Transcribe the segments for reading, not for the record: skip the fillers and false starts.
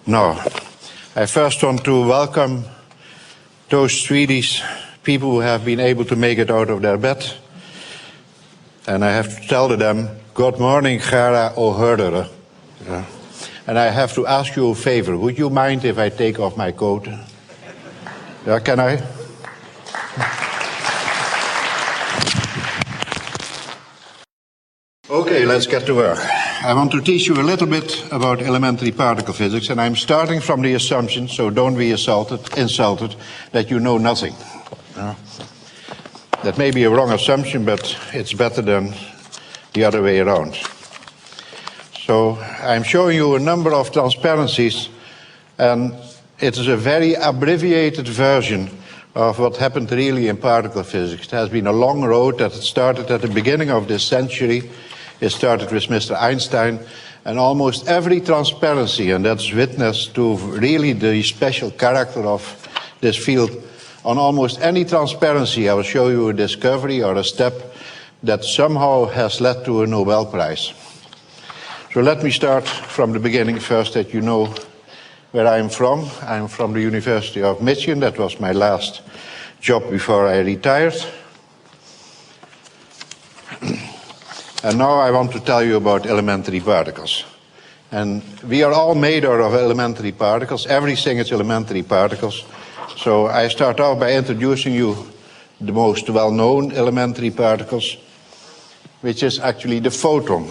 Now, I first want to welcome those Swedish people who have been able to make it out of their bed. And I have to tell them, good morning, Gara O'Hurdere. Yeah. And I have to ask you a favor. Would you mind if I take off my coat? Yeah, can I? Okay, let's get to work. I want to teach you a little bit about elementary particle physics, and I'm starting from the assumption, so don't be insulted, that you know nothing. That may be a wrong assumption, but it's better than the other way around. So I'm showing you a number of transparencies, and it is a very abbreviated version of what happened really in particle physics. It has been a long road that started at the beginning of this century. It started with Mr. Einstein, and almost every transparency, and that's witness to really the special character of this field. On almost any transparency, I will show you a discovery or a step that somehow has led to a Nobel Prize. So let me start from the beginning first, that you know where I'm from. I'm from the University of Michigan. That was my last job before I retired. And now I want to tell you about elementary particles. And we are all made out of elementary particles. Everything is elementary particles. So I start off by introducing you the most well-known elementary particles, which is actually the photon.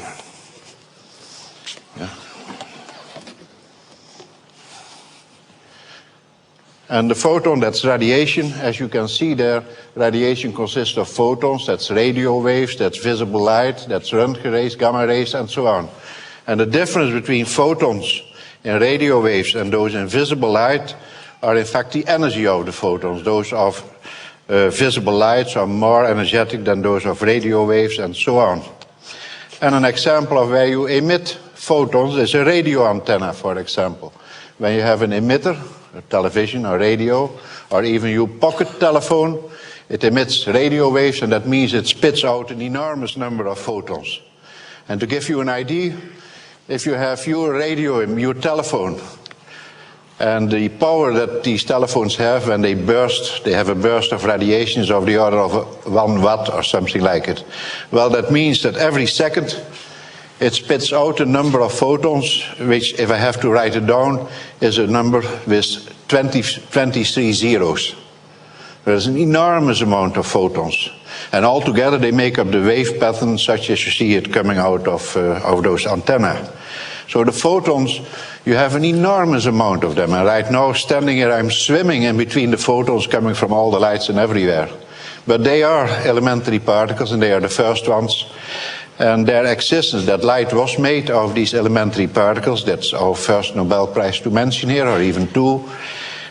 Yeah. And the photon, that's radiation. As you can see there, radiation consists of photons. That's radio waves, that's visible light, that's Röntgen rays, gamma rays, and so on. And the difference between photons in radio waves and those in visible light are in fact the energy of the photons. Those of visible lights are more energetic than those of radio waves, and so on. And an example of where you emit photons is a radio antenna, for example. When you have an emitter, a television or radio, or even your pocket telephone, it emits radio waves, and that means it spits out an enormous number of photons. And to give you an idea, if you have your radio in your telephone, and the power that these telephones have when they burst, they have a burst of radiations of the order of 1 watt or something like it. Well, that means that every second it spits out a number of photons, which, if I have to write it down, is a number with 23 zeros. There's an enormous amount of photons. And altogether they make up the wave pattern such as you see it coming out of those antennae. So the photons, you have an enormous amount of them. And right now, standing here, I'm swimming in between the photons coming from all the lights and everywhere. But they are elementary particles, and they are the first ones. And their existence, that light was made of these elementary particles. That's our first Nobel Prize to mention here, or even two.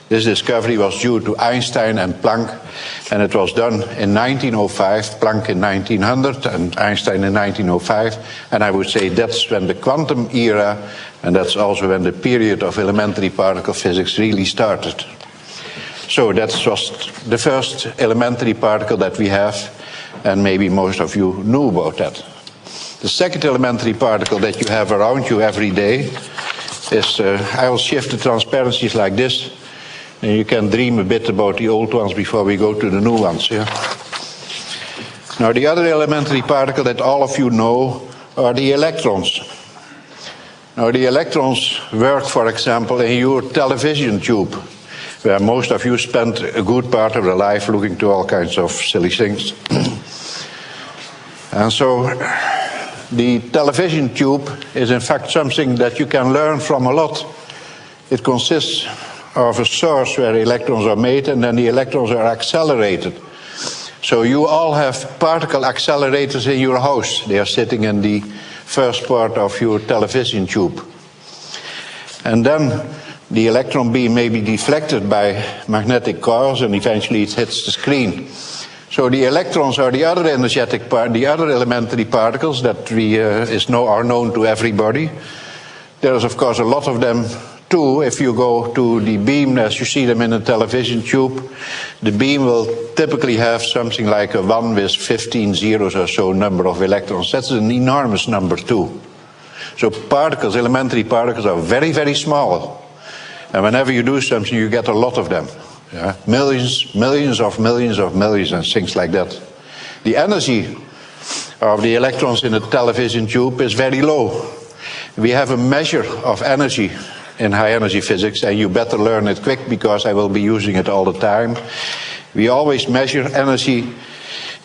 This discovery was due to Einstein and Planck, and it was done in 1905, Planck in 1900 and Einstein in 1905. And I would say that's when the quantum era, and that's also when the period of elementary particle physics really started. So that was the first elementary particle that we have, and maybe most of you knew about that. The second elementary particle that you have around you every day is, I will shift the transparencies like this, and you can dream a bit about the old ones before we go to the new ones. Yeah? Now, the other elementary particle that all of you know are the electrons. Now, the electrons work, for example, in your television tube, where most of you spend a good part of your life looking to all kinds of silly things. And so the television tube is in fact something that you can learn from a lot. It consists of a source where electrons are made, and then the electrons are accelerated. So you all have particle accelerators in your house. They are sitting in the first part of your television tube. And then the electron beam may be deflected by magnetic coils, and eventually it hits the screen. So the electrons are the other energetic part, the other elementary particles that are known to everybody. There is, of course, a lot of them too. If you go to the beam as you see them in a television tube, the beam will typically have something like a 1 with 15 zeros or so number of electrons. That's an enormous number too. So particles, elementary particles, are very, very small. And whenever you do something, you get a lot of them. Yeah? Millions and things like that. The energy of the electrons in a television tube is very low. We have a measure of energy in high energy physics, and you better learn it quick because I will be using it all the time. We always measure energy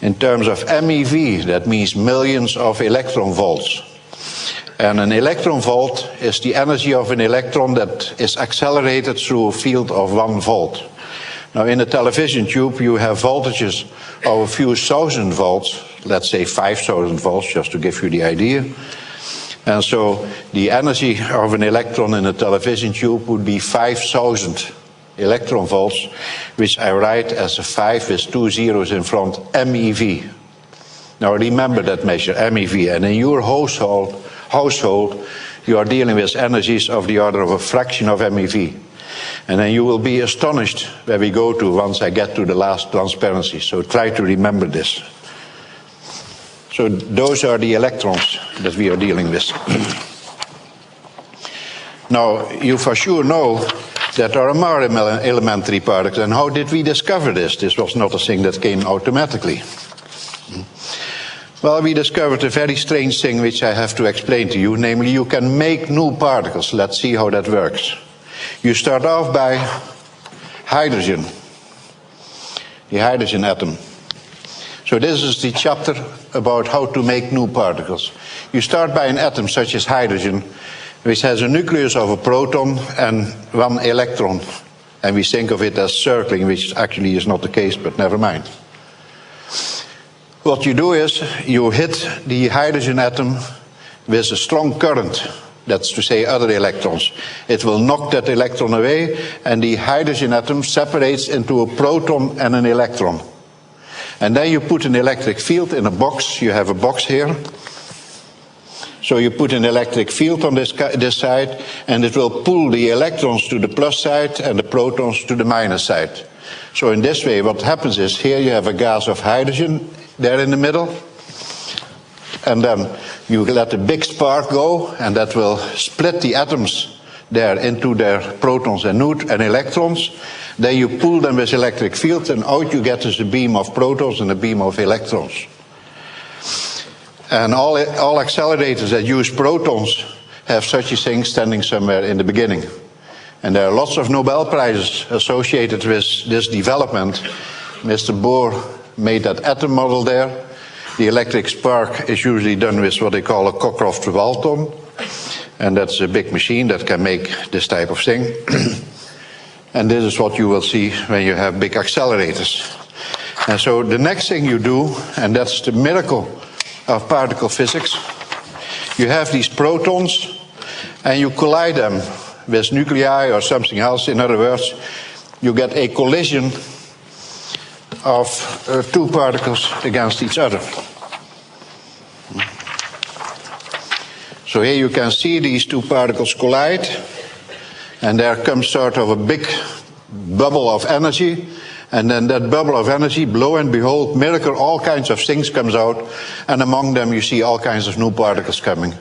in terms of MeV, that means millions of electron volts. And an electron volt is the energy of an electron that is accelerated through a field of 1 volt. Now in a television tube you have voltages of a few thousand volts, let's say 5,000 volts, just to give you the idea. And so the energy of an electron in a television tube would be 5,000 electron volts, which I write as a 5 with 2 zeros in front, MeV. Now remember that measure, MeV, and in your household you are dealing with energies of the order of a fraction of MeV. And then you will be astonished where we go to once I get to the last transparency. So try to remember this. So those are the electrons that we are dealing with. Now, you for sure know that there are more elementary particles. And how did we discover this? This was not a thing that came automatically. Well, we discovered a very strange thing which I have to explain to you. Namely, you can make new particles. Let's see how that works. You start off by hydrogen, the hydrogen atom. So this is the chapter about how to make new particles. You start by an atom such as hydrogen, which has a nucleus of a proton and 1 electron. And we think of it as circling, which actually is not the case, but never mind. What you do is you hit the hydrogen atom with a strong current. That's to say other electrons. It will knock that electron away, and the hydrogen atom separates into a proton and an electron. And then you put an electric field in a box. You have a box here. So you put an electric field on this side, and it will pull the electrons to the plus side and the protons to the minus side. So in this way, what happens is, here you have a gas of hydrogen there in the middle. And then you let a big spark go, and that will split the atoms there into their protons and electrons. Then you pull them with electric fields, and out you get is a beam of protons and a beam of electrons. And all accelerators that use protons have such a thing standing somewhere in the beginning. And there are lots of Nobel Prizes associated with this development. Mr. Bohr made that atom model there. The electric spark is usually done with what they call a Cockcroft-Walton. And that's a big machine that can make this type of thing. And this is what you will see when you have big accelerators. And so the next thing you do, and that's the miracle of particle physics, you have these protons and you collide them with nuclei or something else. In other words, you get a collision of 2 particles against each other. So here you can see these 2 particles collide, and there comes sort of a big bubble of energy, and then that bubble of energy, lo and behold, miracle, all kinds of things comes out, and among them you see all kinds of new particles coming.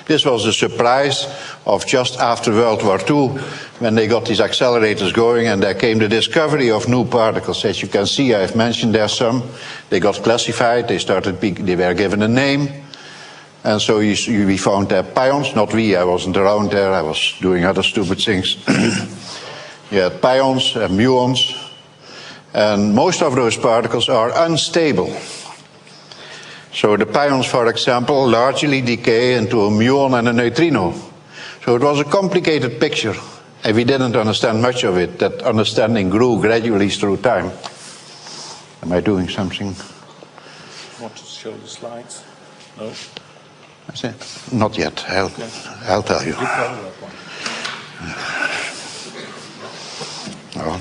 This was a surprise of just after World War II, when they got these accelerators going, and there came the discovery of new particles. As you can see, I've mentioned there some. They got classified, they were given a name. And so we found there pions, not we, I wasn't around there, I was doing other stupid things. You had pions and muons, and most of those particles are unstable. So the pions, for example, largely decay into a muon and a neutrino. So it was a complicated picture, and we didn't understand much of it. That understanding grew gradually through time. Am I doing something? Want to show the slides? No? I said, not yet. I'll tell you. Well,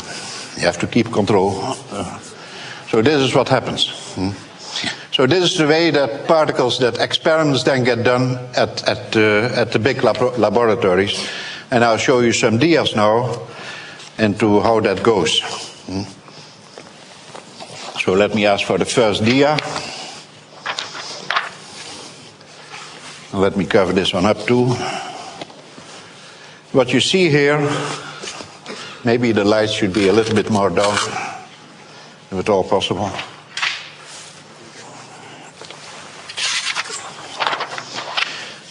you have to keep control. So this is what happens. So this is the way that particles, that experiments then get done at the big laboratories. And I'll show you some dias now into how that goes. So let me ask for the first dia. Let me cover this one up too. What you see here Maybe the light should be a little bit more down, if at all possible.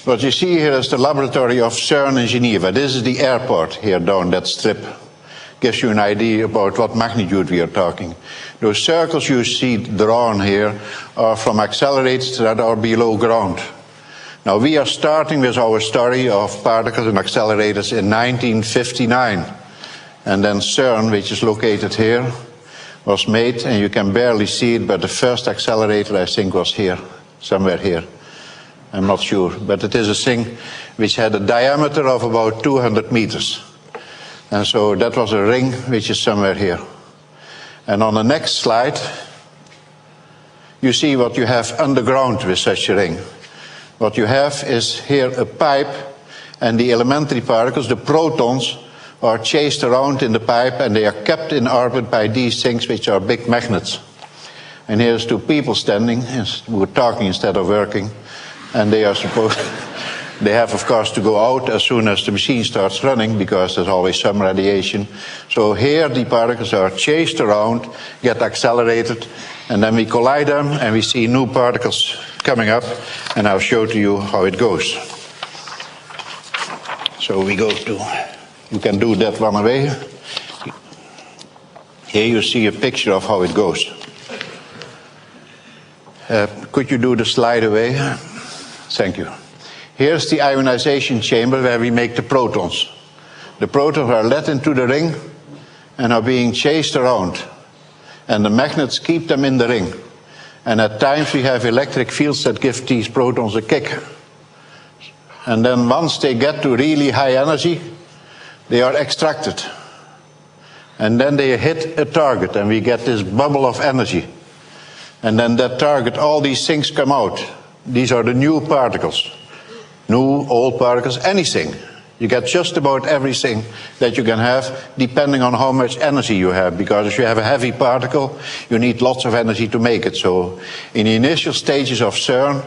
What you see here is the laboratory of CERN in Geneva. This is the airport here down that strip. Gives you an idea about what magnitude we are talking. Those circles you see drawn here are from accelerators that are below ground. Now we are starting with our story of particles and accelerators in 1959. And then CERN, which is located here, was made, and you can barely see it, but the first accelerator I think was here, somewhere here. I'm not sure, but it is a thing which had a diameter of about 200 meters. And so that was a ring which is somewhere here. And on the next slide, you see what you have underground with such a ring. What you have is here a pipe, and the elementary particles, the protons, are chased around in the pipe, and they are kept in orbit by these things which are big magnets. And here's two people standing, who are talking instead of working. And they are supposed, they have of course to go out as soon as the machine starts running, because there's always some radiation. So here the particles are chased around, get accelerated, and then we collide them and we see new particles coming up, and I'll show to you how it goes. So we go to, you can do that one away. Here you see a picture of how it goes. Could you do the slide away? Thank you. Here's the ionization chamber where we make the protons. The protons are let into the ring and are being chased around. And the magnets keep them in the ring. And at times we have electric fields that give these protons a kick. And then once they get to really high energy, they are extracted. And then they hit a target, and we get this bubble of energy. And then that target, all these things come out. These are the new particles. New, old particles, anything. You get just about everything that you can have, depending on how much energy you have. Because if you have a heavy particle, you need lots of energy to make it. So in the initial stages of CERN,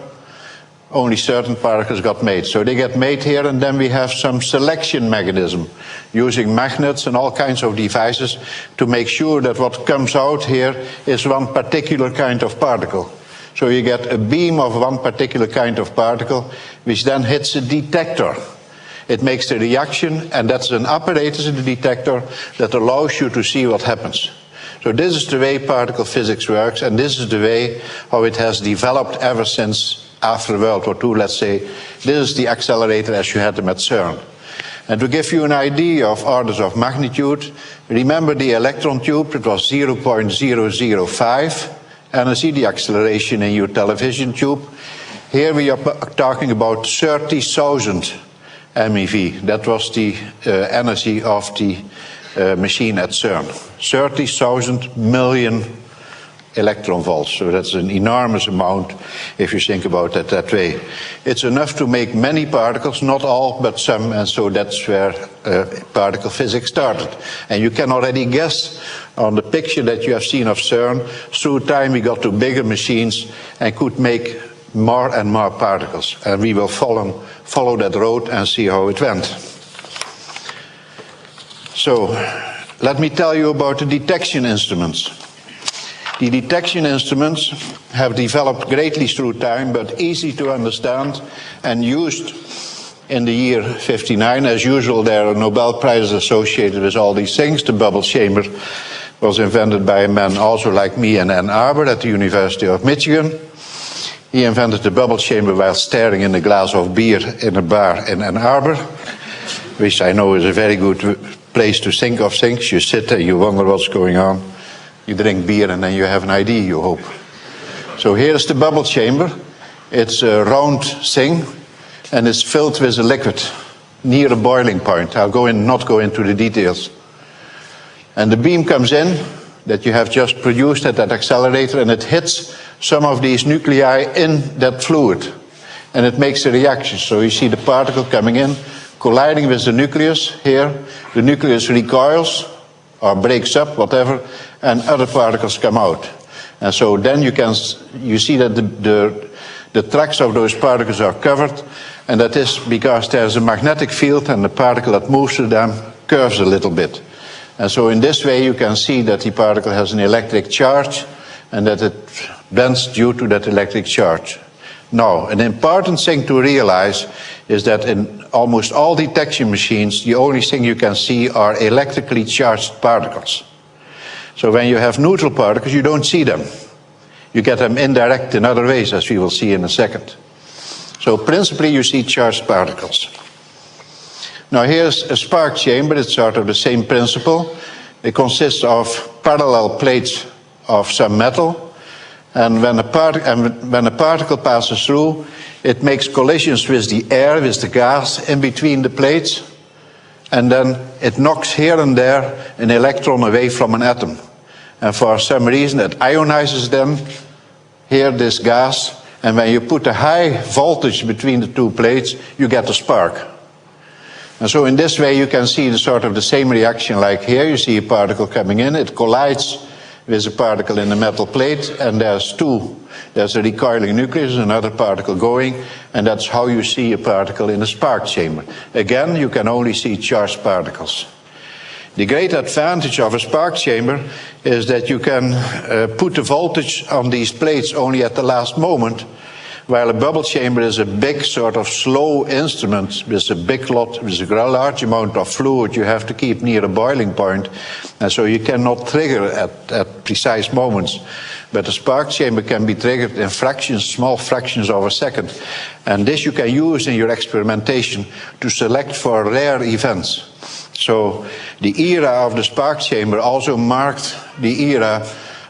only certain particles got made. So they get made here, and then we have some selection mechanism, using magnets and all kinds of devices to make sure that what comes out here is one particular kind of particle. So you get a beam of one particular kind of particle, which then hits a detector. It makes a reaction, and that's an apparatus in the detector that allows you to see what happens. So this is the way particle physics works, and this is the way how it has developed ever since after World War II, let's say. This is the accelerator as you had them at CERN. And to give you an idea of orders of magnitude, remember the electron tube, it was 0.005. energy, the acceleration in your television tube. Here we are talking about 30,000 MeV. That was the energy of the machine at CERN. 30,000 million electron volts. So that's an enormous amount if you think about it that way. It's enough to make many particles, not all, but some, and so that's where particle physics started. And you can already guess on the picture that you have seen of CERN, through time we got to bigger machines and could make more and more particles. And we will follow that road and see how it went. So, let me tell you about the detection instruments. The detection instruments have developed greatly through time, but easy to understand and used in the year 59. As usual, there are Nobel Prizes associated with all these things. The bubble chamber was invented by a man also like me in Ann Arbor at the University of Michigan. He invented the bubble chamber while staring in a glass of beer in a bar in Ann Arbor, which I know is a very good place to think of things. You sit there, you wonder what's going on. You drink beer and then you have an idea, you hope. So here's the bubble chamber. It's a round thing and it's filled with a liquid near a boiling point. I'll not go into the details. And the beam comes in that you have just produced at that accelerator, and it hits some of these nuclei in that fluid. And it makes a reaction. So you see the particle coming in, colliding with the nucleus here. The nucleus recoils or breaks up, whatever, and other particles come out. And so then you see that the tracks of those particles are covered, and that is because there's a magnetic field and the particle that moves to them curves a little bit. And so in this way you can see that the particle has an electric charge and that it bends due to that electric charge. Now, an important thing to realize is that in almost all detection machines, the only thing you can see are electrically charged particles. So when you have neutral particles, you don't see them. You get them indirect in other ways, as we will see in a second. So principally you see charged particles. Now here's a spark chamber. It's sort of the same principle. It consists of parallel plates of some metal. And when a particle passes through, it makes collisions with the air, with the gas in between the plates. And then it knocks here and there an electron away from an atom. And for some reason it ionizes them, here this gas. And when you put a high voltage between the two plates, you get a spark. And so in this way you can see the sort of the same reaction like here. You see a particle coming in, it collides with a particle in the metal plate, and there's a recoiling nucleus, another particle going, and that's how you see a particle in a spark chamber. Again, you can only see charged particles. The great advantage of a spark chamber is that you can put the voltage on these plates only at the last moment, while a bubble chamber is a big sort of slow instrument with a big lot, with a large amount of fluid you have to keep near a boiling point, and so you cannot trigger at precise moments. But a spark chamber can be triggered in fractions, small fractions of a second, and this you can use in your experimentation to select for rare events. So the era of the spark chamber also marked the era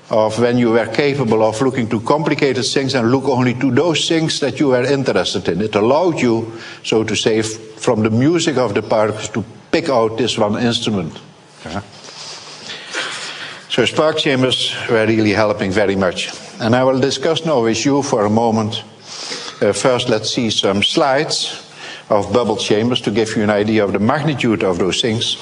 of when you were capable of looking to complicated things and look only to those things that you were interested in. It allowed you, so to say, from the music of the particles to pick out this one instrument. So spark chambers were really helping very much. And I will discuss now with you for a moment. First, let's see some slides of bubble chambers to give you an idea of the magnitude of those things.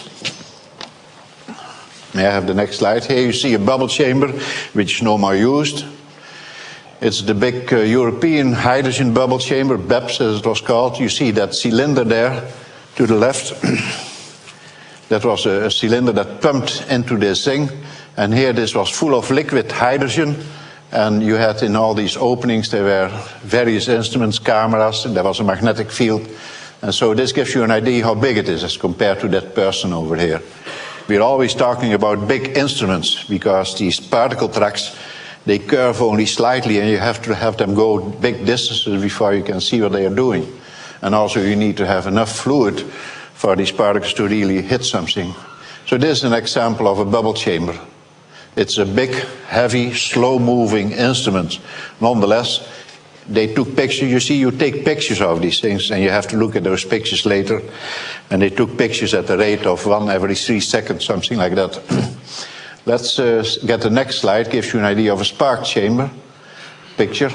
May I have the next slide? Here you see a bubble chamber, which is no more used. It's the big European hydrogen bubble chamber, BEPS as it was called. You see that cylinder there to the left. That was a cylinder that pumped into this thing. And here this was full of liquid hydrogen. And you had in all these openings, there were various instruments, cameras, and there was a magnetic field. And so this gives you an idea how big it is as compared to that person over here. We're always talking about big instruments because these particle tracks, they curve only slightly and you have to have them go big distances before you can see what they are doing. And also you need to have enough fluid for these particles to really hit something. So this is an example of a bubble chamber. It's a big, heavy, slow-moving instrument. Nonetheless, they took pictures. You see, you take pictures of these things and you have to look at those pictures later. And they took pictures at the rate of 1 every 3 seconds, something like that. Let's get the next slide, gives you an idea of a spark chamber picture.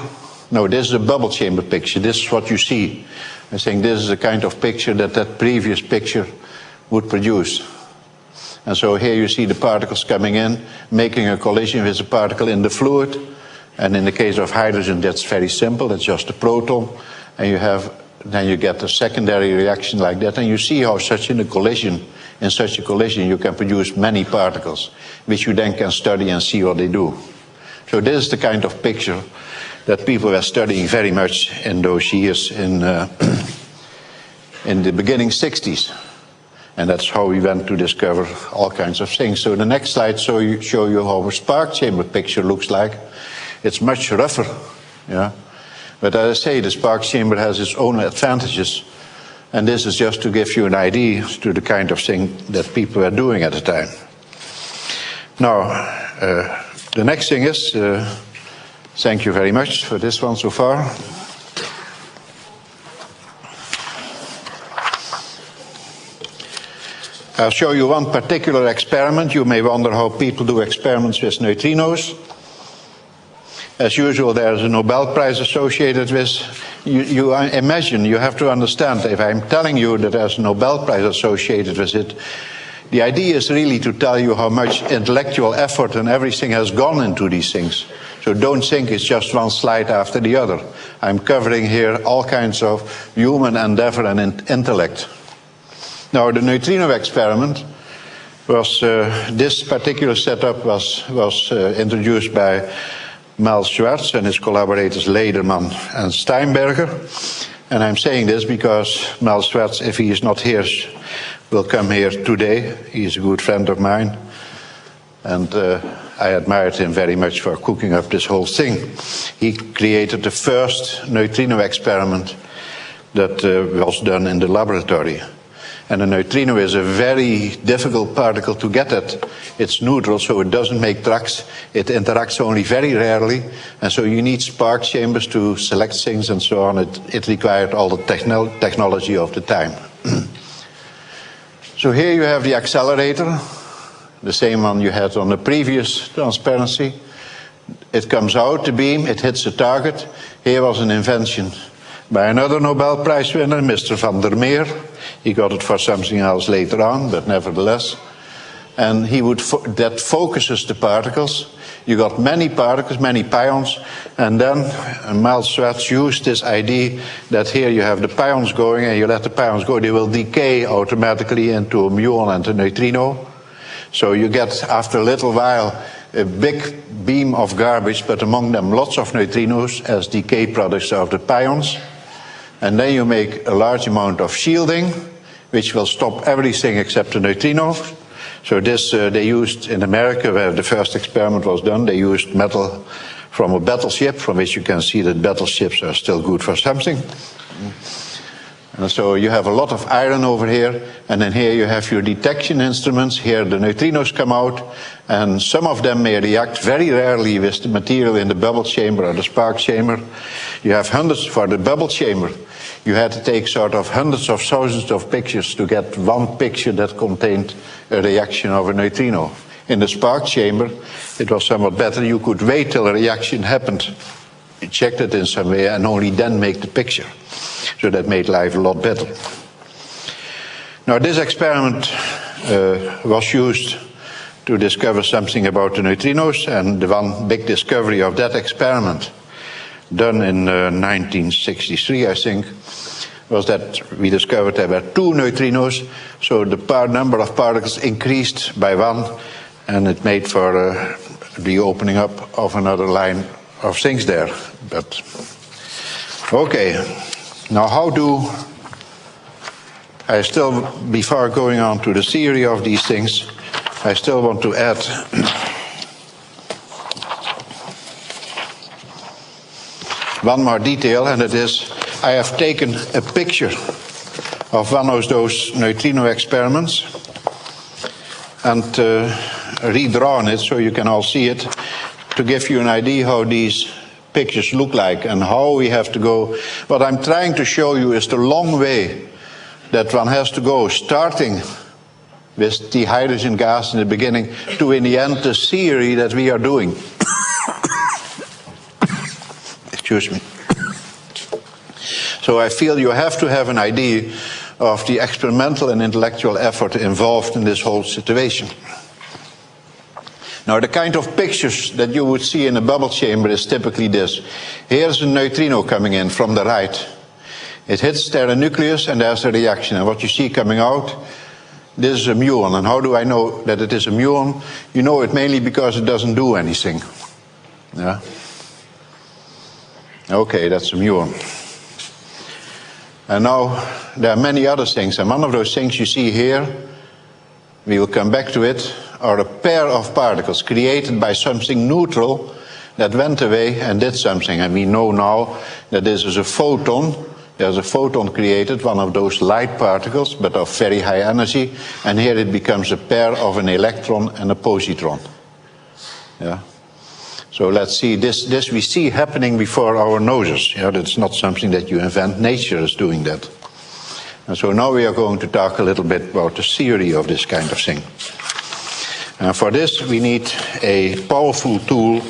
No, this is a bubble chamber picture. This is what you see. I think this is the kind of picture that previous picture would produce. And so here you see the particles coming in, making a collision with a particle in the fluid. And in the case of hydrogen, that's very simple. That's just a proton. And then you get a secondary reaction like that. And you see how in such a collision, you can produce many particles, which you then can study and see what they do. So this is the kind of picture that people were studying very much in those years in the beginning 60s. And that's how we went to discover all kinds of things. So the next slide show you how a spark chamber picture looks like. It's much rougher, yeah. But as I say, the spark chamber has its own advantages. And this is just to give you an idea to the kind of thing that people were doing at the time. Now, the next thing is, thank you very much for this one so far. I'll show you one particular experiment. You may wonder how people do experiments with neutrinos. As usual, there's a Nobel Prize associated with. You imagine, you have to understand, if I'm telling you that there's a Nobel Prize associated with it, the idea is really to tell you how much intellectual effort and everything has gone into these things. So don't think it's just one slide after the other. I'm covering here all kinds of human endeavor and intellect. Now, the neutrino experiment was this particular setup was introduced by Mal Schwarz and his collaborators Lederman and Steinberger. And I'm saying this because Mal Schwarz, if he is not here, will come here today. He is a good friend of mine. And I admired him very much for cooking up this whole thing. He created the first neutrino experiment that was done in the laboratory. And a neutrino is a very difficult particle to get at. It's neutral, so it doesn't make tracks. It interacts only very rarely. And so you need spark chambers to select things and so on. It required all the technology of the time. So here you have the accelerator, the same one you had on the previous transparency. It comes out, the beam, it hits the target. Here was an invention by another Nobel Prize winner, Mr. van der Meer. He got it for something else later on, but nevertheless. And that focuses the particles. You got many particles, many pions, and then Mal Schwarz used this idea that here you have the pions going, and you let the pions go, they will decay automatically into a muon and a neutrino. So you get, after a little while, a big beam of garbage, but among them lots of neutrinos as decay products of the pions. And then you make a large amount of shielding, which will stop everything except the neutrinos. So this they used in America, where the first experiment was done. They used metal from a battleship, from which you can see that battleships are still good for something. And so you have a lot of iron over here, and then here you have your detection instruments. Here the neutrinos come out, and some of them may react very rarely with the material in the bubble chamber or the spark chamber. You have hundreds for the bubble chamber. You had to take sort of hundreds of thousands of pictures to get one picture that contained a reaction of a neutrino. In the spark chamber, it was somewhat better. You could wait till a reaction happened, you checked it in some way, and only then make the picture. So that made life a lot better. Now this experiment was used to discover something about the neutrinos, and the one big discovery of that experiment, done in 1963, I think, was that we discovered there were two neutrinos, so the number of particles increased by one, and it made for the opening up of another line of things there. But okay, now how do I still, before going on to the theory of these things, I still want to add one more detail, and it is I have taken a picture of one of those neutrino experiments and redrawn it so you can all see it, to give you an idea how these pictures look like and how we have to go. What I'm trying to show you is the long way that one has to go, starting with the hydrogen gas in the beginning to, in the end, the theory that we are doing. Excuse me. So I feel you have to have an idea of the experimental and intellectual effort involved in this whole situation. Now the kind of pictures that you would see in a bubble chamber is typically this. Here's a neutrino coming in from the right. It hits the nucleus and there's a reaction, and what you see coming out, this is a muon. And how do I know that it is a muon? You know it mainly because it doesn't do anything. Yeah. Okay, that's a muon. And now there are many other things, and one of those things you see here, we will come back to it, are a pair of particles created by something neutral that went away and did something. And we know now that this is a photon. There's a photon created, one of those light particles, but of very high energy, and here it becomes a pair of an electron and a positron. Yeah. So let's see, this we see happening before our noses. Yeah, that's not something that you invent, nature is doing that. And so now we are going to talk a little bit about the theory of this kind of thing. And for this we need a powerful tool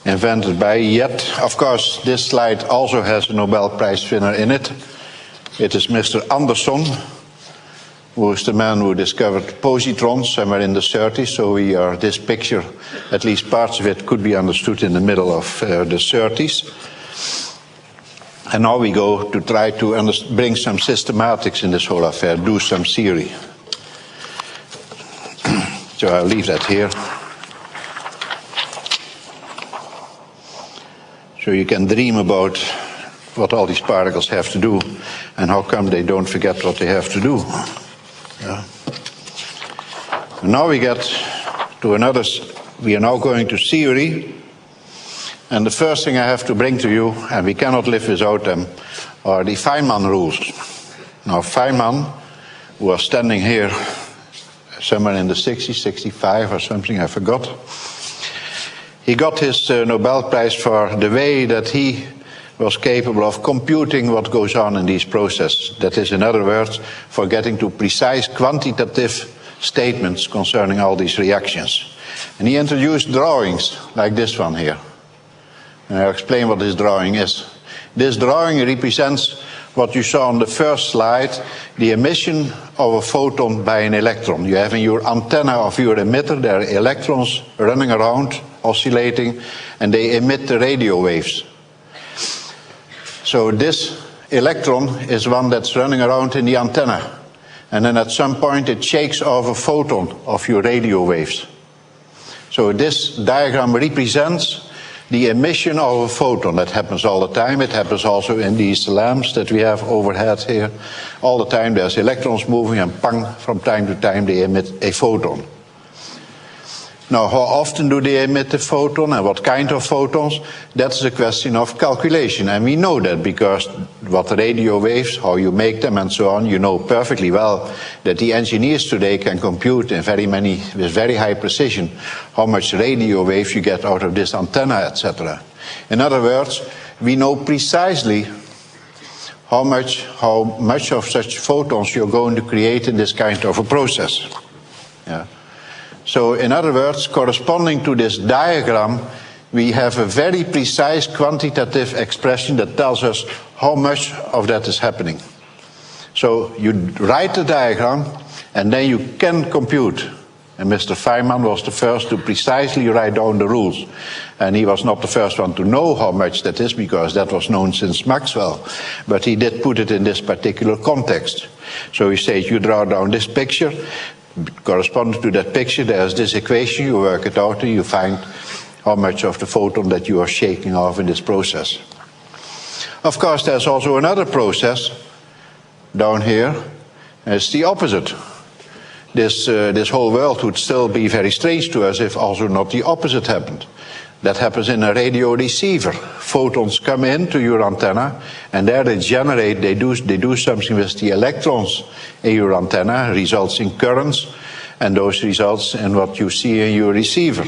invented by, yet, of course, this slide also has a Nobel Prize winner in it. It is Mr. Anderson, who is the man who discovered positrons somewhere in the 30s. So this picture, at least parts of it, could be understood in the middle of the 30s. And now we go to try to bring some systematics in this whole affair, do some theory. So I'll leave that here. So you can dream about what all these particles have to do and how come they don't forget what they have to do. Yeah. And now we get to another, we are now going to theory. And the first thing I have to bring to you, and we cannot live without them, are the Feynman rules. Now Feynman, who was standing here somewhere in the 60s, 65 or something, I forgot. He got his Nobel Prize for the way that he was capable of computing what goes on in these processes. That is, in other words, for getting to precise quantitative statements concerning all these reactions. And he introduced drawings like this one here. And I'll explain what this drawing is. This drawing represents what you saw on the first slide, the emission of a photon by an electron. You have in your antenna of your emitter, there are electrons running around, oscillating, and they emit the radio waves. So this electron is one that's running around in the antenna. And then at some point it shakes off a photon of your radio waves. So this diagram represents the emission of a photon. That happens all the time. It happens also in these lamps that we have overhead here. All the time there's electrons moving and pang, from time to time they emit a photon. Now, how often do they emit a photon and what kind of photons? That's a question of calculation. And we know that because what radio waves, how you make them and so on, you know perfectly well that the engineers today can compute in with very high precision how much radio waves you get out of this antenna, etc. In other words, we know precisely how much of such photons you're going to create in this kind of a process. Yeah. So in other words, corresponding to this diagram, we have a very precise quantitative expression that tells us how much of that is happening. So you write the diagram and then you can compute. And Mr. Feynman was the first to precisely write down the rules. And he was not the first one to know how much that is, because that was known since Maxwell. But he did put it in this particular context. So he says you draw down this picture. Corresponding to that picture, there's this equation, you work it out and you find how much of the photon that you are shaking off in this process. Of course, there's also another process down here, and it's the opposite. This whole world would still be very strange to us if also not the opposite happened. That happens in a radio receiver. Photons come into your antenna, and there they generate, they do something with the electrons in your antenna, results in currents, and those results in what you see in your receiver.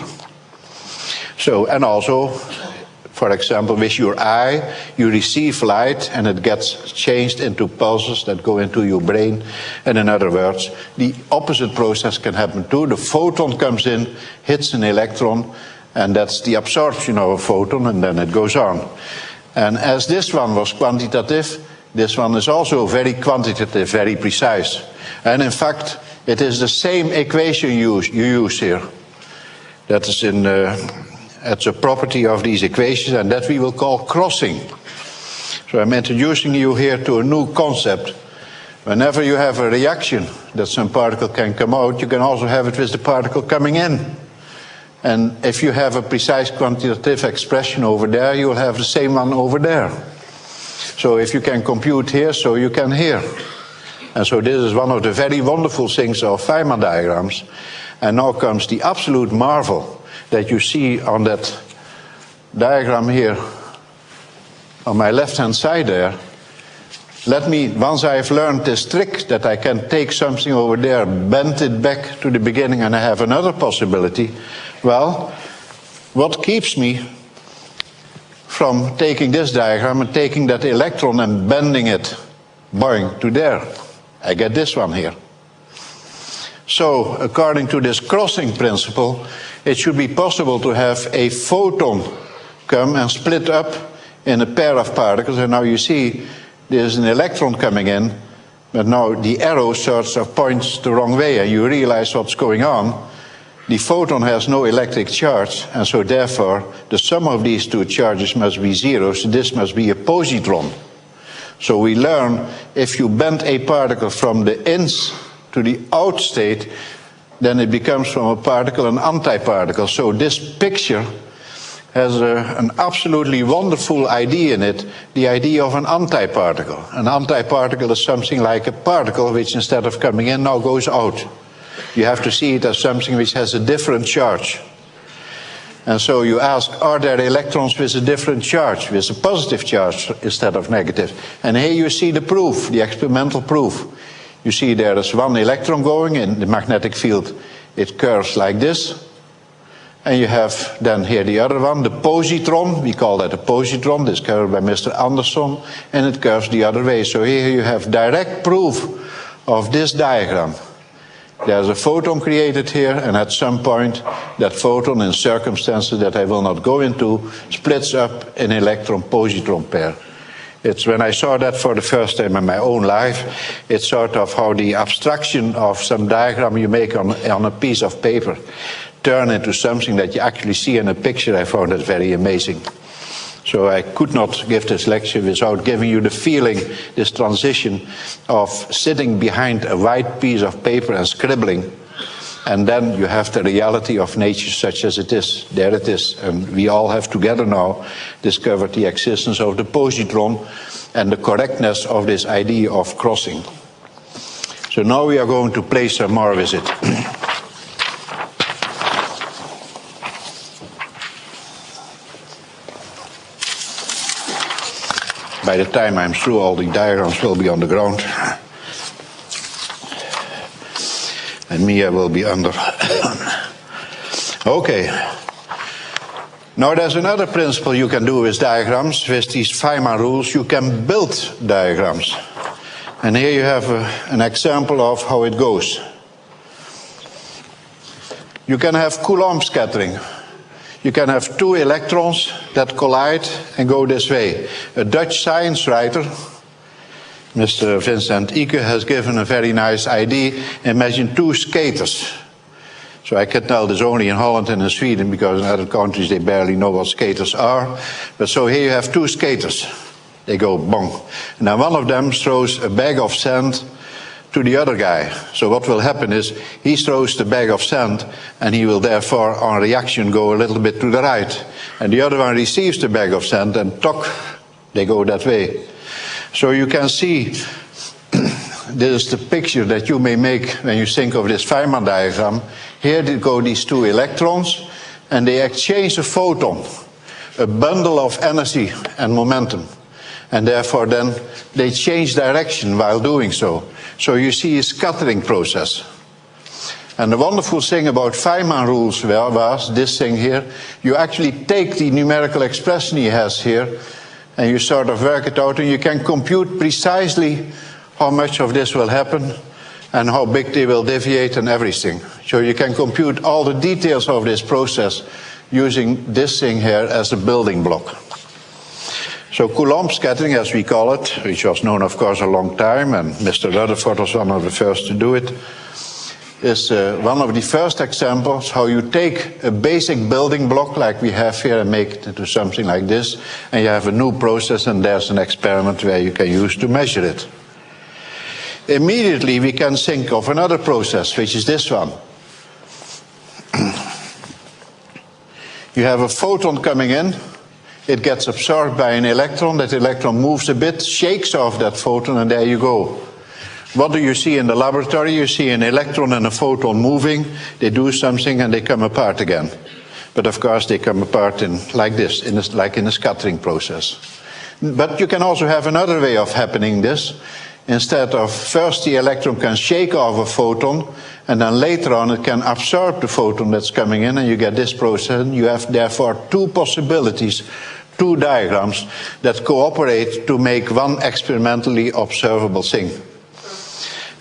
So, and also, for example, with your eye, you receive light, and it gets changed into pulses that go into your brain. And in other words, the opposite process can happen too. The photon comes in, hits an electron, and that's the absorption of a photon, and then it goes on. And as this one was quantitative, this one is also very quantitative, very precise. And in fact, it is the same equation you use here. That is it's a property of these equations, and that we will call crossing. So I'm introducing you here to a new concept. Whenever you have a reaction that some particle can come out, you can also have it with the particle coming in. And if you have a precise quantitative expression over there, you will have the same one over there. So if you can compute here, so you can here. And so this is one of the very wonderful things of Feynman diagrams. And now comes the absolute marvel that you see on that diagram here on my left-hand side there. Let me, once I've learned this trick that I can take something over there, bend it back to the beginning, and I have another possibility. Well, what keeps me from taking this diagram and taking that electron and bending it, boing, to there? I get this one here. So, according to this crossing principle, it should be possible to have a photon come and split up in a pair of particles. And now you see there's an electron coming in, but now the arrow sort of points the wrong way, and you realize what's going on. The photon has no electric charge, and so therefore the sum of these two charges must be zero, so this must be a positron. So we learn if you bend a particle from the ins to the out state, then it becomes from a particle an antiparticle. So this picture has an absolutely wonderful idea in it, the idea of an antiparticle. An antiparticle is something like a particle which instead of coming in now goes out. You have to see it as something which has a different charge. And so you ask, are there electrons with a different charge, with a positive charge instead of negative? And here you see the proof, the experimental proof. You see there is one electron going in the magnetic field. It curves like this. And you have then here the other one, the positron. We call that a positron, discovered by Mr. Anderson. And it curves the other way. So here you have direct proof of this diagram. There's a photon created here, and at some point that photon, in circumstances that I will not go into, splits up in electron-positron pair. It's when I saw that for the first time in my own life, it's sort of how the abstraction of some diagram you make on a piece of paper turn into something that you actually see in a picture. I found that very amazing. So I could not give this lecture without giving you the feeling, this transition of sitting behind a white piece of paper and scribbling. And then you have the reality of nature such as it is. There it is. And we all have together now discovered the existence of the positron and the correctness of this idea of crossing. So now we are going to play some more with it. By the time I'm through, all the diagrams will be on the ground. And me, I will be under. Okay. Now there's another principle you can do with diagrams. With these Feynman rules, you can build diagrams. And here you have an example of how it goes. You can have Coulomb scattering. You can have two electrons that collide and go this way. A Dutch science writer, Mr. Vincent Ike, has given a very nice idea. Imagine two skaters. So I can tell this only in Holland and in Sweden, because in other countries they barely know what skaters are. But so here you have two skaters. They go bong. And now one of them throws a bag of sand to the other guy. So what will happen is he throws the bag of sand and he will therefore on reaction go a little bit to the right. And the other one receives the bag of sand and tock, they go that way. So you can see this is the picture that you may make when you think of this Feynman diagram. Here go these two electrons and they exchange a photon, a bundle of energy and momentum. And therefore then they change direction while doing so. So you see a scattering process. And the wonderful thing about Feynman rules was this thing here. You actually take the numerical expression he has here and you sort of work it out and you can compute precisely how much of this will happen and how big they will deviate and everything. So you can compute all the details of this process using this thing here as a building block. So Coulomb scattering, as we call it, which was known, of course, a long time, and Mr. Rutherford was one of the first to do it, is one of the first examples how you take a basic building block like we have here and make it into something like this, and you have a new process, and there's an experiment where you can use to measure it. Immediately we can think of another process, which is this one. You have a photon coming in. It gets absorbed by an electron. That electron moves a bit, shakes off that photon, and there you go. What do you see in the laboratory? You see an electron and a photon moving. They do something and they come apart again. But of course they come apart in like this, like in a scattering process. But you can also have another way of happening this. Instead of first the electron can shake off a photon, and then later on it can absorb the photon that's coming in, and you get this process. You have therefore two possibilities, two diagrams that cooperate to make one experimentally observable thing.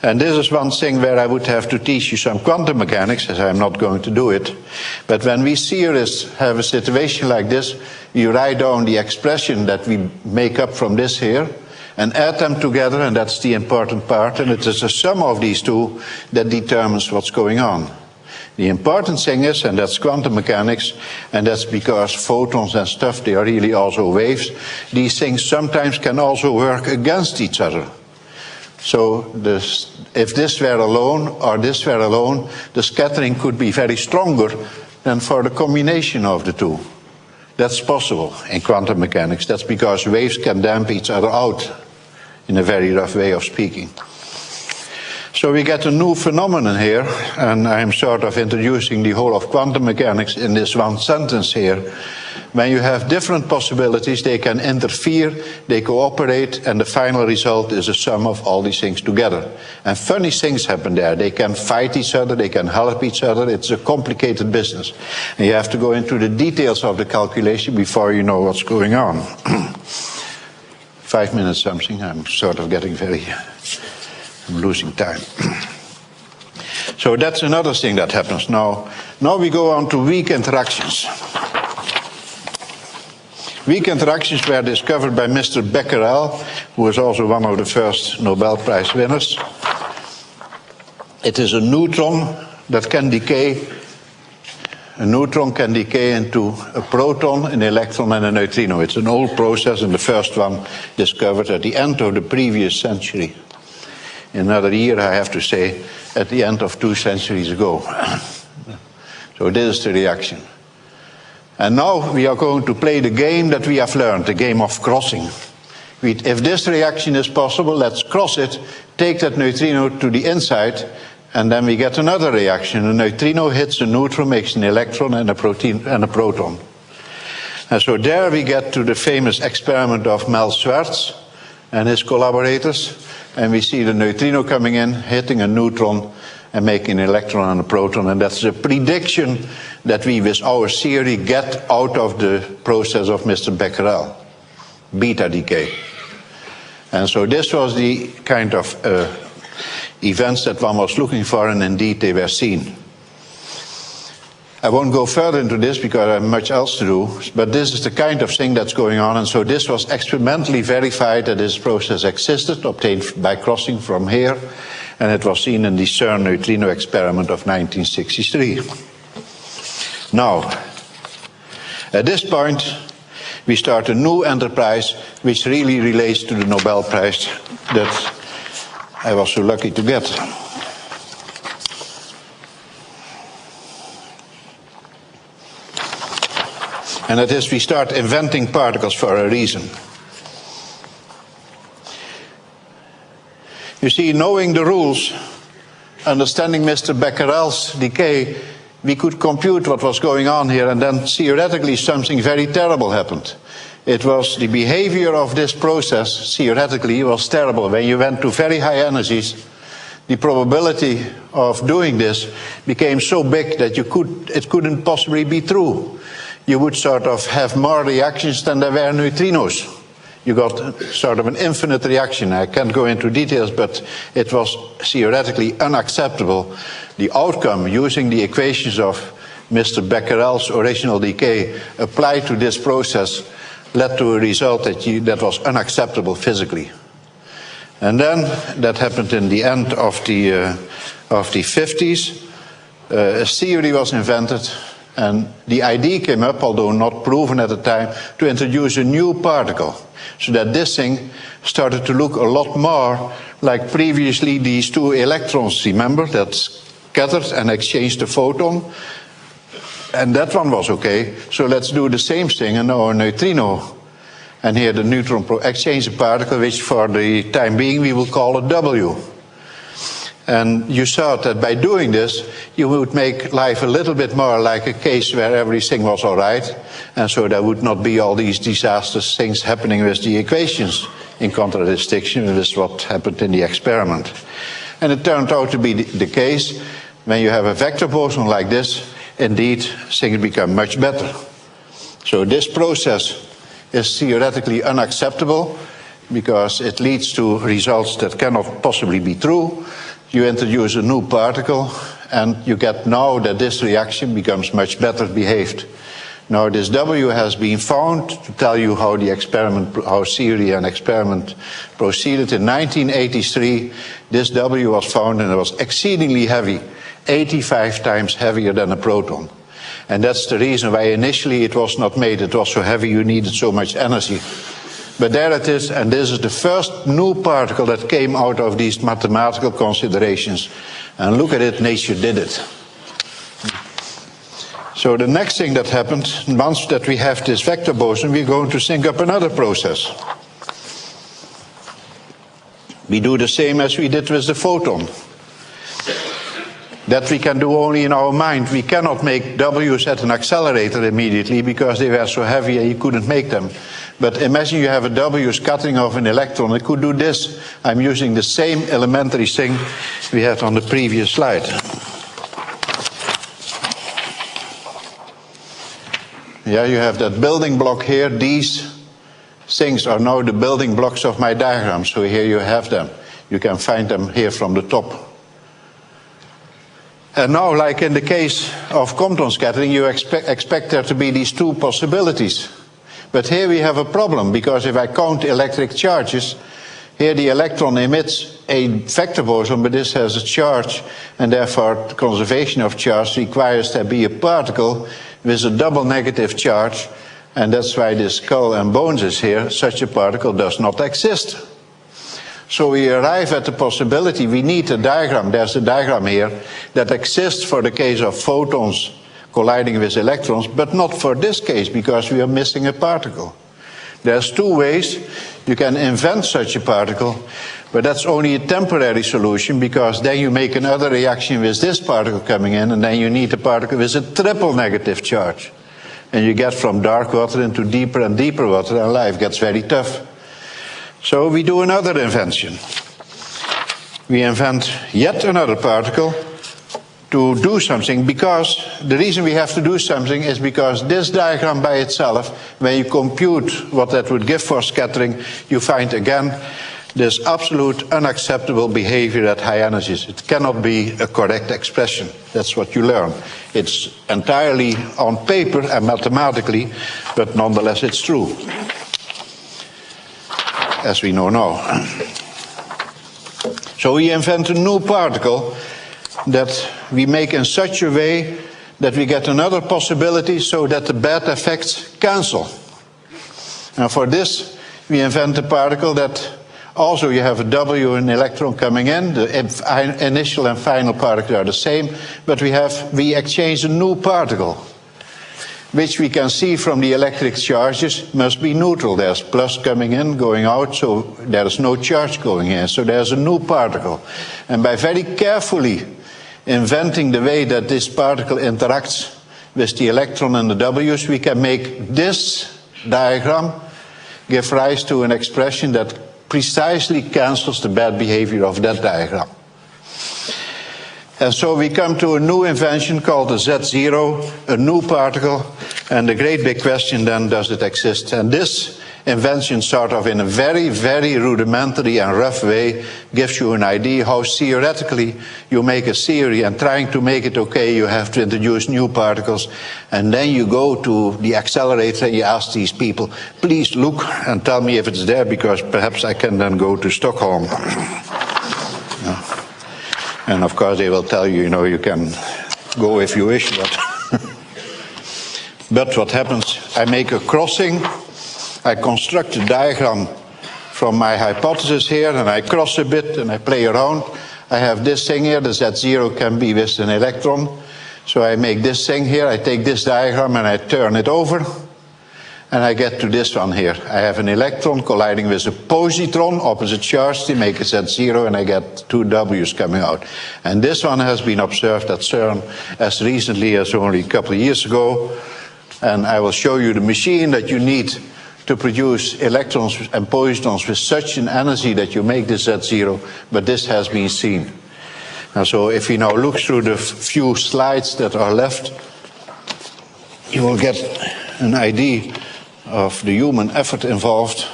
And this is one thing where I would have to teach you some quantum mechanics, as I'm not going to do it. But when we theorists have a situation like this, you write down the expression that we make up from this here, and add them together, and that's the important part, and it is a sum of these two that determines what's going on. The important thing is, and that's quantum mechanics, and that's because photons and stuff, they are really also waves, these things sometimes can also work against each other. So if this were alone or this were alone, the scattering could be very stronger than for the combination of the two. That's possible in quantum mechanics. That's because waves can damp each other out, in a very rough way of speaking. So we get a new phenomenon here, and I'm sort of introducing the whole of quantum mechanics in this one sentence here. When you have different possibilities, they can interfere, they cooperate, and the final result is a sum of all these things together. And funny things happen there. They can fight each other, they can help each other. It's a complicated business. And you have to go into the details of the calculation before you know what's going on. 5 minutes something, I'm sort of getting I'm losing time. So that's another thing that happens. Now we go on to weak interactions. Weak interactions were discovered by Mr. Becquerel, who was also one of the first Nobel Prize winners. It is a neutron that can decay. A neutron can decay into a proton, an electron, and a neutrino. It's an old process, and the first one discovered at the end of the previous century. In another year, I have to say, at the end of 2 centuries ago. So this is the reaction. And now we are going to play the game that we have learned, the game of crossing. If this reaction is possible, let's cross it, take that neutrino to the inside, and then we get another reaction. A neutrino hits a neutron, makes an electron and a proton. And so there we get to the famous experiment of Mel Schwartz and his collaborators, and we see the neutrino coming in, hitting a neutron, and making an electron and a proton, and that's a prediction that we, with our theory, get out of the process of Mr. Becquerel, beta decay. And so this was the kind of events that one was looking for, and indeed they were seen. I won't go further into this because I have much else to do, but this is the kind of thing that's going on, and so this was experimentally verified that this process existed, obtained by crossing from here, and it was seen in the CERN neutrino experiment of 1963. Now, at this point, we start a new enterprise which really relates to the Nobel Prize that I was so lucky to get. And that is, we start inventing particles for a reason. You see, knowing the rules, understanding Mr. Becquerel's decay, we could compute what was going on here, and then theoretically something very terrible happened. It was the behavior of this process, theoretically, was terrible. When you went to very high energies, the probability of doing this became so big that it couldn't possibly be true. You would sort of have more reactions than there were neutrinos. You got sort of an infinite reaction. I can't go into details, but it was theoretically unacceptable. The outcome, using the equations of Mr. Becquerel's original decay applied to this process, led to a result that was unacceptable physically. And then that happened in the end of the 50s. A theory was invented, and the idea came up, although not proven at the time, to introduce a new particle, so that this thing started to look a lot more like previously these two electrons, remember, that scattered and exchanged a photon. And that one was okay, so let's do the same thing and now a neutrino. And here the neutron exchange a particle, which for the time being we will call a W. And you saw that by doing this, you would make life a little bit more like a case where everything was all right, and so there would not be all these disastrous things happening with the equations in contradistinction with what happened in the experiment. And it turned out to be the case. When you have a vector boson like this, indeed, things become much better. So this process is theoretically unacceptable because it leads to results that cannot possibly be true. You introduce a new particle, and you get now that this reaction becomes much better behaved. Now this W has been found to tell you how the experiment, how theory and experiment proceeded. In 1983, this W was found, and it was exceedingly heavy, 85 times heavier than a proton. And that's the reason why initially it was not made. It was so heavy you needed so much energy. But there it is, and this is the first new particle that came out of these mathematical considerations. And look at it, nature did it. So the next thing that happened, once that we have this vector boson, we're going to think up another process. We do the same as we did with the photon. That we can do only in our mind. We cannot make W's at an accelerator immediately because they were so heavy and you couldn't make them. But imagine you have a W scattering of an electron. It could do this. I'm using the same elementary thing we had on the previous slide. Yeah, you have that building block here. These things are now the building blocks of my diagram. So here you have them. You can find them here from the top. And now, like in the case of Compton scattering, you expect there to be these two possibilities. But here we have a problem, because if I count electric charges, here the electron emits a vector boson, but this has a charge, and therefore conservation of charge requires there be a particle with a double negative charge, and that's why this skull and bones is here. Such a particle does not exist. So we arrive at the possibility, we need a diagram, there's a diagram here, that exists for the case of photons colliding with electrons, but not for this case, because we are missing a particle. There's two ways. You can invent such a particle, but that's only a temporary solution, because then you make another reaction with this particle coming in, and then you need a particle with a triple negative charge. And you get from dark water into deeper and deeper water, and life gets very tough. So we do another invention. We invent yet another particle to do something, because the reason we have to do something is because this diagram by itself, when you compute what that would give for scattering, you find again this absolute unacceptable behavior at high energies. It cannot be a correct expression. That's what you learn. It's entirely on paper and mathematically, but nonetheless it's true, as we know now. So we invent a new particle that we make in such a way that we get another possibility so that the bad effects cancel. And for this, we invent a particle that also you have a W and electron coming in. The initial and final particles are the same, but we exchange a new particle, which we can see from the electric charges must be neutral. There's plus coming in, going out, so there's no charge going in. So there's a new particle. And by very carefully inventing the way that this particle interacts with the electron and the W's, we can make this diagram give rise to an expression that precisely cancels the bad behavior of that diagram. And so we come to a new invention called the Z0, a new particle, and the great big question then, does it exist? And this invention, sort of in a very, very rudimentary and rough way, gives you an idea how theoretically you make a theory, and trying to make it okay, you have to introduce new particles, and then you go to the accelerator and you ask these people, please look and tell me if it's there, because perhaps I can then go to Stockholm. And of course they will tell you, you can go if you wish, but what happens, I make a crossing, I construct a diagram from my hypothesis here, and I cross a bit and I play around. I have this thing here, the Z0 can be with an electron. So I make this thing here, I take this diagram and I turn it over, and I get to this one here. I have an electron colliding with a positron, opposite charge, to make a Z0, and I get two W's coming out. And this one has been observed at CERN as recently as only a couple of years ago. And I will show you the machine that you need to produce electrons and positrons with such an energy that you make this Z0, but this has been seen. And so if we now look through the few slides that are left, you will get an idea of the human effort involved.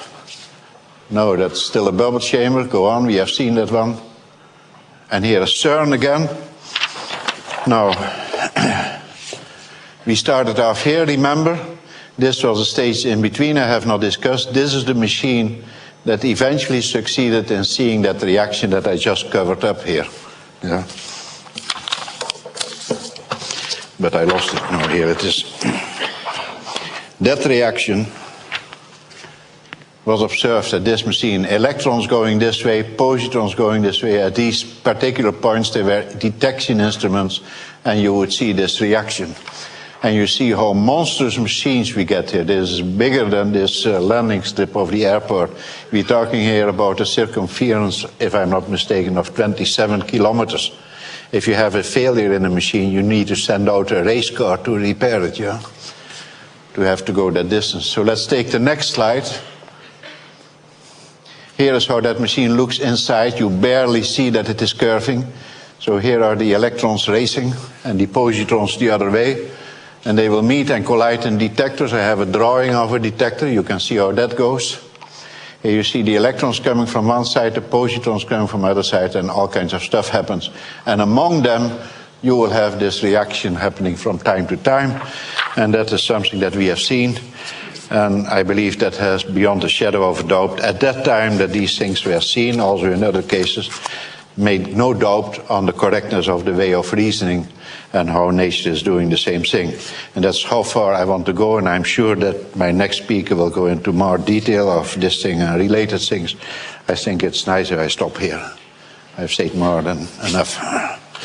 No, that's still a bubble chamber. Go on, we have seen that one. And here is CERN again. Now, we started off here, remember? This was a stage in between I have not discussed. This is the machine that eventually succeeded in seeing that reaction that I just covered up here. Yeah. But I lost it. No, here it is. That reaction was observed at this machine, electrons going this way, positrons going this way. At these particular points, they were detection instruments, and you would see this reaction. And you see how monstrous machines we get here. This is bigger than this landing strip of the airport. We're talking here about a circumference, if I'm not mistaken, of 27 kilometers. If you have a failure in a machine, you need to send out a race car to repair it, yeah? To have to go that distance. So let's take the next slide. Here is how that machine looks inside. You barely see that it is curving. So here are the electrons racing and the positrons the other way. And they will meet and collide in detectors. I have a drawing of a detector. You can see how that goes. Here you see the electrons coming from one side, the positrons coming from the other side, and all kinds of stuff happens. And among them, you will have this reaction happening from time to time. And that is something that we have seen. And I believe that has, beyond a shadow of a doubt, at that time that these things were seen, also in other cases, made no doubt on the correctness of the way of reasoning and how nature is doing the same thing. And that's how far I want to go, and I'm sure that my next speaker will go into more detail of this thing and related things. I think it's nice if I stop here. I've said more than enough.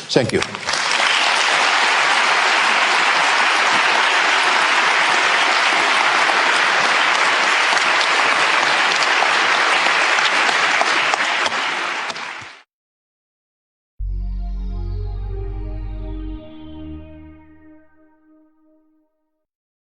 Thank you.